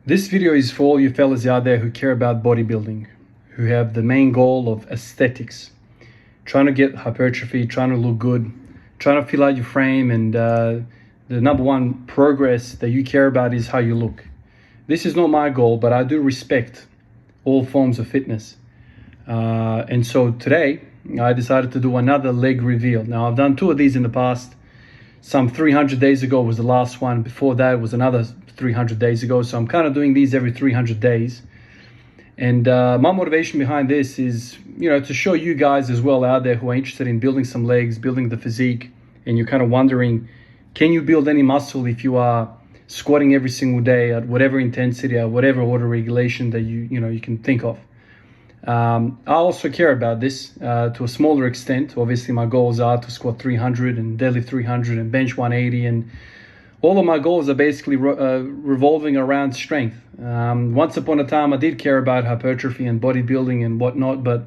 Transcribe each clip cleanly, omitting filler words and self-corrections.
This video is for all you fellas out there who care about bodybuilding, who have the main goal of aesthetics, trying to get hypertrophy, trying to look good, trying to fill out your frame, and the number one progress that you care about is how you look. This is not my goal, but I do respect all forms of fitness. And so today I decided to do another leg reveal. Now I've done two of these in the past. Some 300 days ago was the last one. Before that was another 300 days ago. So I'm kind of doing these every 300 days. And my motivation behind this is, to show you guys as well out there who are interested in building some legs, building the physique, and you're kind of wondering, can you build any muscle if you are squatting every single day at whatever intensity, at whatever order regulation that you can think of. I also care about this to a smaller extent. Obviously, my goals are to squat 300 and deadlift 300 and bench 180, and all of my goals are basically revolving around strength. Once upon a time, I did care about hypertrophy and bodybuilding and whatnot, but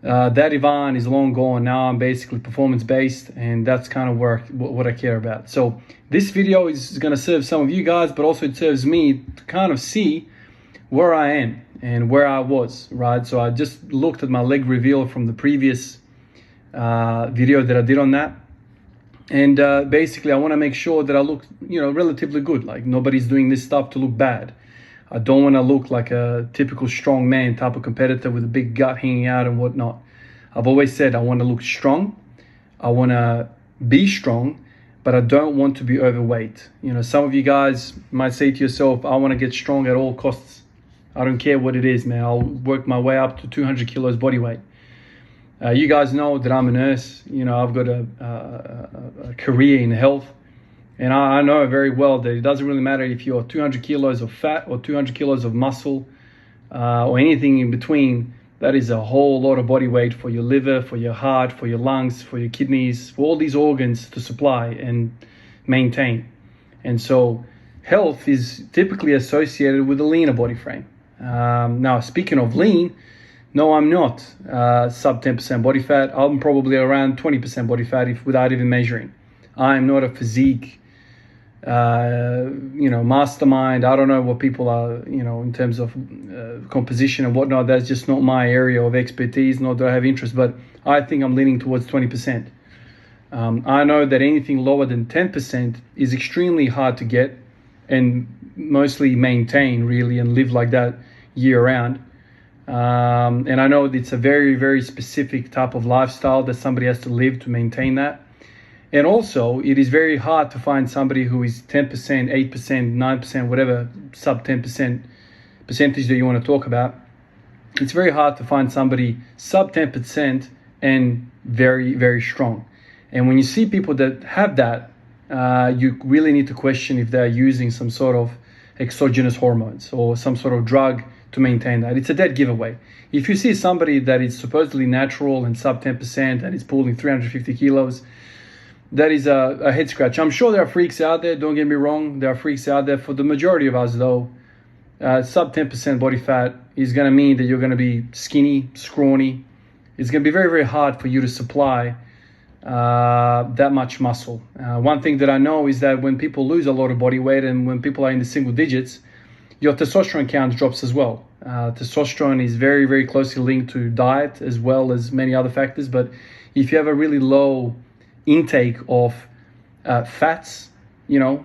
that Ivan is long gone. Now I'm basically performance-based, and that's kind of what I care about. So this video is going to serve some of you guys, but also it serves me to kind of see where I am and where I was, right? So I just looked at my leg reveal from the previous video that I did on that. And basically I want to make sure that I look, relatively good. Like nobody's doing this stuff to look bad. I don't want to look like a typical strong man type of competitor with a big gut hanging out and whatnot. I've always said I want to look strong. I want to be strong, but I don't want to be overweight. Some of you guys might say to yourself, I want to get strong at all costs. I don't care what it is, man. I'll work my way up to 200 kilos body weight. You guys know that I'm a nurse. I've got a career in health. And I know very well that it doesn't really matter if you're 200 kilos of fat or 200 kilos of muscle or anything in between. That is a whole lot of body weight for your liver, for your heart, for your lungs, for your kidneys, for all these organs to supply and maintain. And so health is typically associated with a leaner body frame. Now, speaking of lean, no, I'm not sub 10% body fat. I'm probably around 20% body fat without even measuring. I'm not a physique, mastermind. I don't know what people are, in terms of composition and whatnot. That's just not my area of expertise, nor do I have interest, but I think I'm leaning towards 20%. I know that anything lower than 10% is extremely hard to get and mostly maintain, really, and live like that year round. And I know it's a very, very specific type of lifestyle that somebody has to live to maintain that. And also, it is very hard to find somebody who is 10%, 8%, 9%, whatever sub 10% percentage that you want to talk about. It's very hard to find somebody sub 10% and very, very strong. And when you see people that have that, you really need to question if they're using some sort of exogenous hormones or some sort of drug to maintain that. It's a dead giveaway. If you see somebody that is supposedly natural and sub 10% and is pulling 350 kilos, that is a head scratch. I'm sure there are freaks out there, don't get me wrong. There are freaks out there. For the majority of us though, sub 10% body fat is going to mean that you're going to be skinny, scrawny. It's going to be very, very hard for you to supply that much muscle. One thing that I know is that when people lose a lot of body weight and when people are in the single digits, your testosterone count drops as well. Testosterone is very, very closely linked to diet as well as many other factors. But if you have a really low intake of fats, you're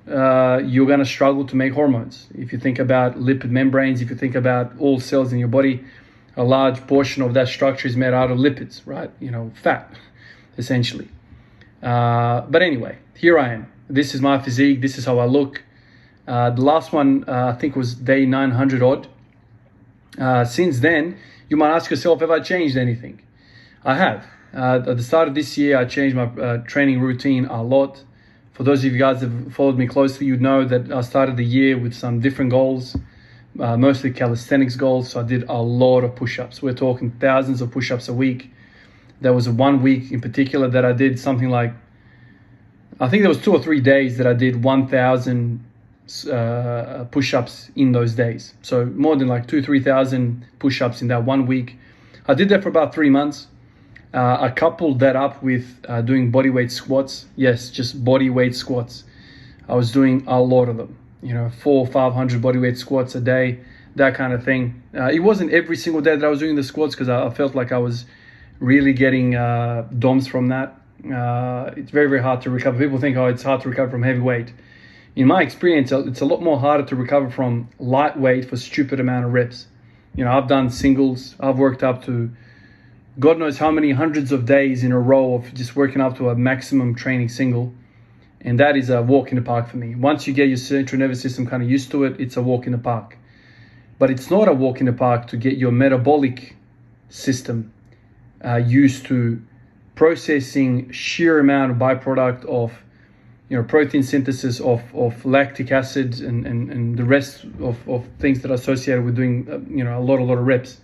going to struggle to make hormones. If you think about lipid membranes, if you think about all cells in your body, a large portion of that structure is made out of lipids, right? Fat, essentially. But anyway, here I am. This is my physique. This is how I look. The last one, I think, was day 900 odd. Since then, you might ask yourself, have I changed anything? I have. At the start of this year, I changed my training routine a lot. For those of you guys that have followed me closely, you'd know that I started the year with some different goals, mostly calisthenics goals. So I did a lot of push-ups. We're talking thousands of push-ups a week. There was 1 week in particular that I did something like, I think there was 2 or 3 days that I did 1,000 push-ups in those days. So more than like 2,000-3,000 push-ups in that 1 week. I did that for about 3 months. I coupled that up with doing bodyweight squats. Yes, just bodyweight squats. I was doing a lot of them. 400 or 500 bodyweight squats a day, that kind of thing. It wasn't every single day that I was doing the squats, because I felt like I was really getting DOMs from that. It's very, very hard to recover. People think, oh, it's hard to recover from heavy weight. In my experience, it's a lot more harder to recover from lightweight for stupid amount of reps. I've done singles. I've worked up to God knows how many hundreds of days in a row of just working up to a maximum training single. And that is a walk in the park for me. Once you get your central nervous system kind of used to it, it's a walk in the park. But it's not a walk in the park to get your metabolic system used to processing sheer amount of byproduct of protein synthesis of lactic acid and the rest of things that are associated with doing a lot of reps.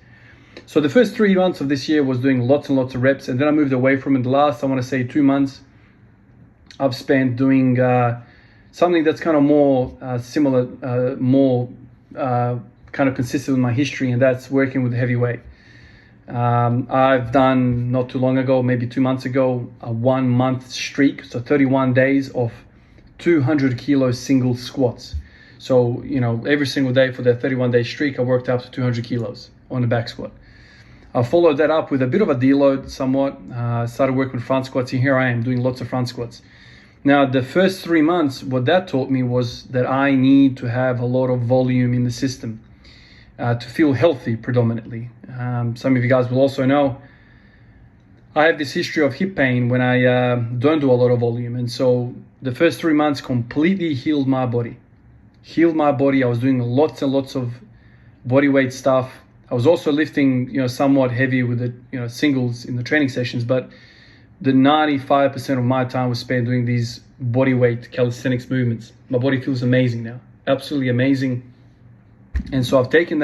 So the first 3 months of this year was doing lots and lots of reps, and then I moved away from it. The last, I want to say, 2 months I've spent doing something that's kind of more similar, more kind of consistent with my history, and that's working with heavy weight. I've done not too long ago, maybe 2 months ago, a 1 month streak, so 31 days of 200 kilo single squats. So every single day for that 31-day streak, I worked up to 200 kilos on the back squat. I followed that up with a bit of a deload somewhat. Started working with front squats, and here I am doing lots of front squats. Now, the first 3 months, what that taught me was that I need to have a lot of volume in the system to feel healthy predominantly. Some of you guys will also know I have this history of hip pain when I don't do a lot of volume. And so the first 3 months completely healed my body. I was doing lots and lots of body weight stuff. I was also lifting, somewhat heavy with the, singles in the training sessions, but the 95% of my time was spent doing these body weight calisthenics movements. My body feels amazing now, absolutely amazing. And so I've taken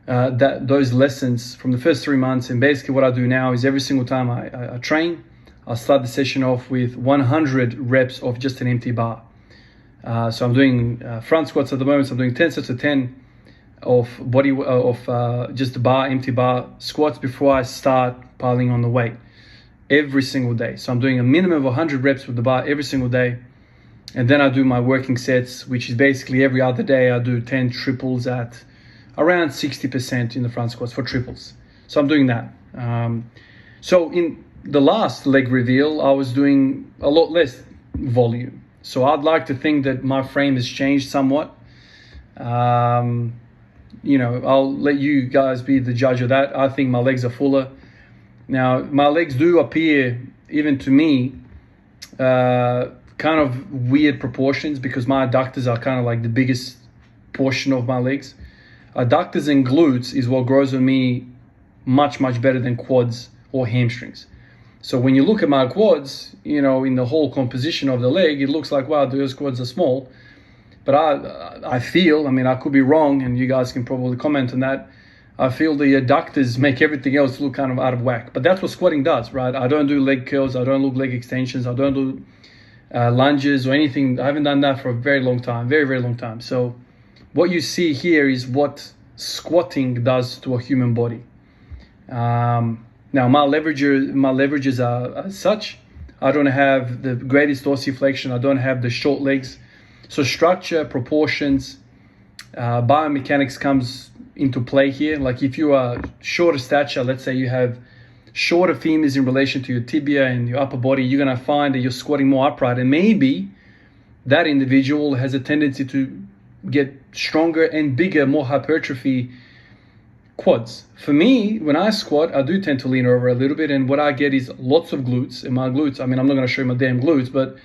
those lessons from the first 3 months, and basically what I do now is every single time I train, I'll start the session off with 100 reps of just an empty bar. So I'm doing front squats at the moment. So I'm doing 10 sets of 10 of just the bar, empty bar squats before I start piling on the weight every single day. So I'm doing a minimum of 100 reps with the bar every single day. And then I do my working sets, which is basically every other day. I do 10 triples at around 60% in the front squats for triples. So I'm doing that. So in the last leg reveal, I was doing a lot less volume. So I'd like to think that my frame has changed somewhat. I'll let you guys be the judge of that. I think my legs are fuller. Now, my legs do appear, even to me, kind of weird proportions, because my adductors are kind of like the biggest portion of my legs. Adductors and glutes is what grows on me much, much better than quads or hamstrings. So when you look at my quads, in the whole composition of the leg, it looks like, wow, those quads are small. But I feel, I could be wrong, and you guys can probably comment on that. I feel the adductors make everything else look kind of out of whack. But that's what squatting does, right? I don't do leg curls. I don't do leg extensions. I don't do lunges or anything. I haven't done that for a very long time, very, very long time. So what you see here is what squatting does to a human body. Now, my leverages are such. I don't have the greatest dorsiflexion. I don't have the short legs. So structure, proportions, biomechanics comes into play here. Like if you are shorter stature, let's say you have shorter femurs in relation to your tibia and your upper body, you're going to find that you're squatting more upright. And maybe that individual has a tendency to get stronger and bigger, more hypertrophy quads. For me, when I squat, I do tend to lean over a little bit, and what I get is lots of glutes. And my glutes, I'm not going to show you my damn glutes, but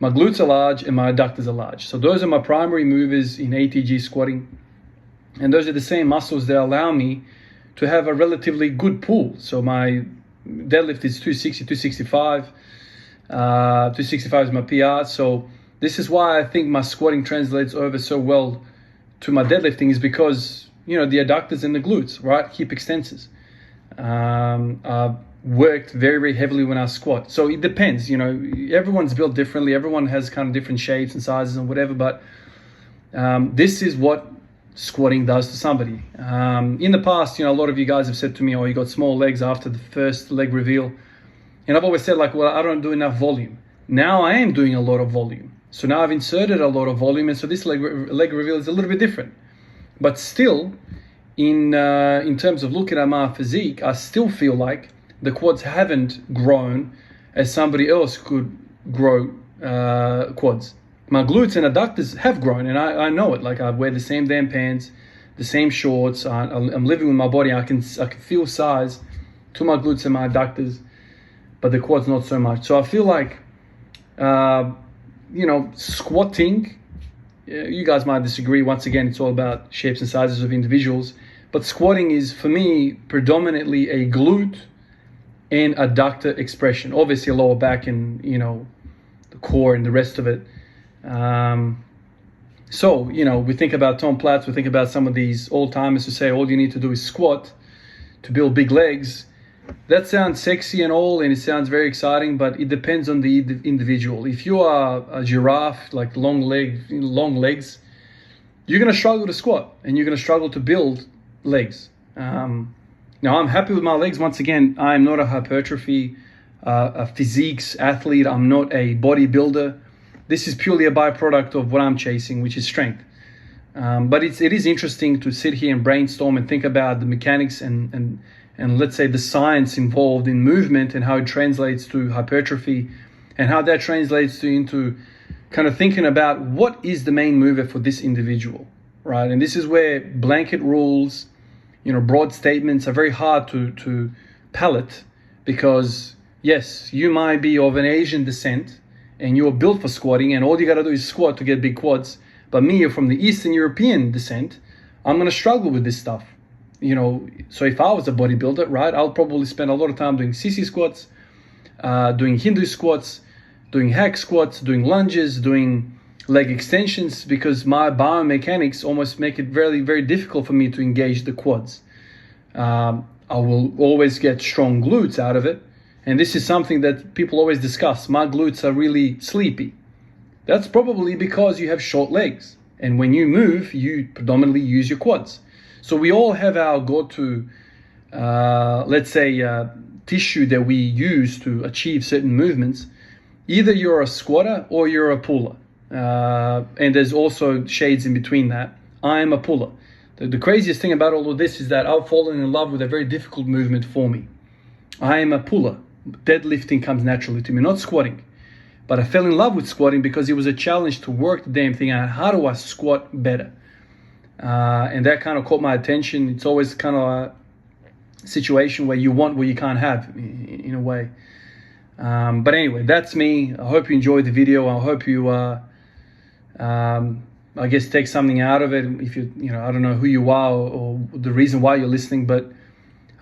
my glutes are large and my adductors are large. So those are my primary movers in ATG squatting. And those are the same muscles that allow me to have a relatively good pull. So my deadlift is 260, 265. 265 is my PR. So this is why I think my squatting translates over so well to my deadlifting, is because, the adductors and the glutes, right? Hip extensors. Worked very, very heavily when I squat. So it depends, everyone's built differently. Everyone has kind of different shapes and sizes and whatever, but this is what squatting does to somebody. In the past, a lot of you guys have said to me, oh, you got small legs after the first leg reveal. And I've always said, well, I don't do enough volume. Now I am doing a lot of volume. So now I've inserted a lot of volume, and so this leg reveal is a little bit different. But still, in terms of looking at my physique, I still feel like the quads haven't grown as somebody else could grow quads. My glutes and adductors have grown, and I know it. Like, I wear the same damn pants, the same shorts. I'm living with my body. I can feel size to my glutes and my adductors, but the quads not so much. So I feel like, squatting, you guys might disagree. Once again, it's all about shapes and sizes of individuals. But squatting is, for me, predominantly a glute and adductor expression. Obviously, a lower back and, the core and the rest of it. So, we think about Tom Platz, we think about some of these old-timers who say all you need to do is squat to build big legs. That sounds sexy and all, and it sounds very exciting, but it depends on the individual. If you are a giraffe, like long legs, you're going to struggle to squat, and you're going to struggle to build legs. Now, I'm happy with my legs. Once again, I'm not a hypertrophy, a physiques athlete. I'm not a bodybuilder. This is purely a byproduct of what I'm chasing, which is strength. But it is interesting to sit here and brainstorm and think about the mechanics and let's say the science involved in movement and how it translates to hypertrophy and how that translates into kind of thinking about what is the main mover for this individual, right? And this is where blanket rules, broad statements are very hard to palate, because yes, you might be of an Asian descent and you're built for squatting and all you got to do is squat to get big quads. But me, you're from the Eastern European descent, I'm going to struggle with this stuff. So if I was a bodybuilder, right, I'll probably spend a lot of time doing sissy squats, doing Hindu squats, doing hack squats, doing lunges, doing leg extensions, because my biomechanics almost make it very, very difficult for me to engage the quads. I will always get strong glutes out of it. And this is something that people always discuss. My glutes are really sleepy. That's probably because you have short legs. And when you move, you predominantly use your quads. So we all have our go-to, tissue that we use to achieve certain movements. Either you're a squatter or you're a puller. And there's also shades in between that. I am a puller. The craziest thing about all of this is that I've fallen in love with a very difficult movement for me. I am a puller. Deadlifting comes naturally to me, not squatting. But I fell in love with squatting because it was a challenge to work the damn thing out. How do I squat better? And that kind of caught my attention. It's always kind of a situation where you want what you can't have, in a way. But anyway, that's me. I hope you enjoyed the video. I hope you, I guess, take something out of it. If I don't know who you are or the reason why you're listening, but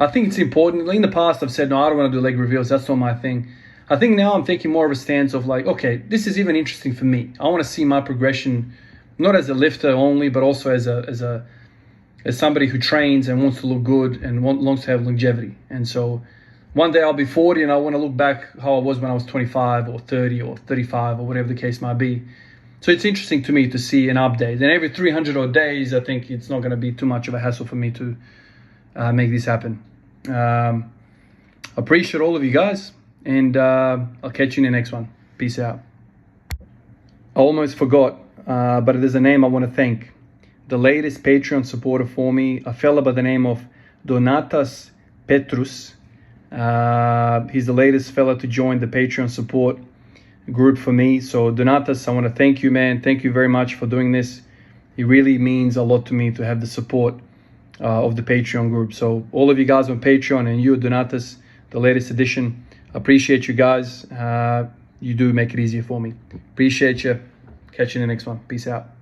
I think it's important. In the past, I've said, no, I don't want to do leg reveals. That's not my thing. I think now I'm taking more of a stance of like, okay, this is even interesting for me. I want to see my progression, not as a lifter only, but also as somebody who trains and wants to look good and wants to have longevity. And so one day I'll be 40 and I want to look back how I was when I was 25 or 30 or 35 or whatever the case might be. So it's interesting to me to see an update. And every 300 odd days, I think it's not going to be too much of a hassle for me to make this happen. Appreciate all of you guys, and I'll catch you in the next one. Peace out. I almost forgot, but there's a name I want to thank. The latest Patreon supporter for me, a fella by the name of Donatas Petrus. He's the latest fella to join the Patreon support group for me. So Donatas, I want to thank you, man. Thank you very much for doing this. It really means a lot to me to have the support of the Patreon group. So all of you guys on Patreon and you, Donatas, the latest edition, appreciate you guys. You do make it easier for me. Appreciate you. Catch you in the next one. Peace out.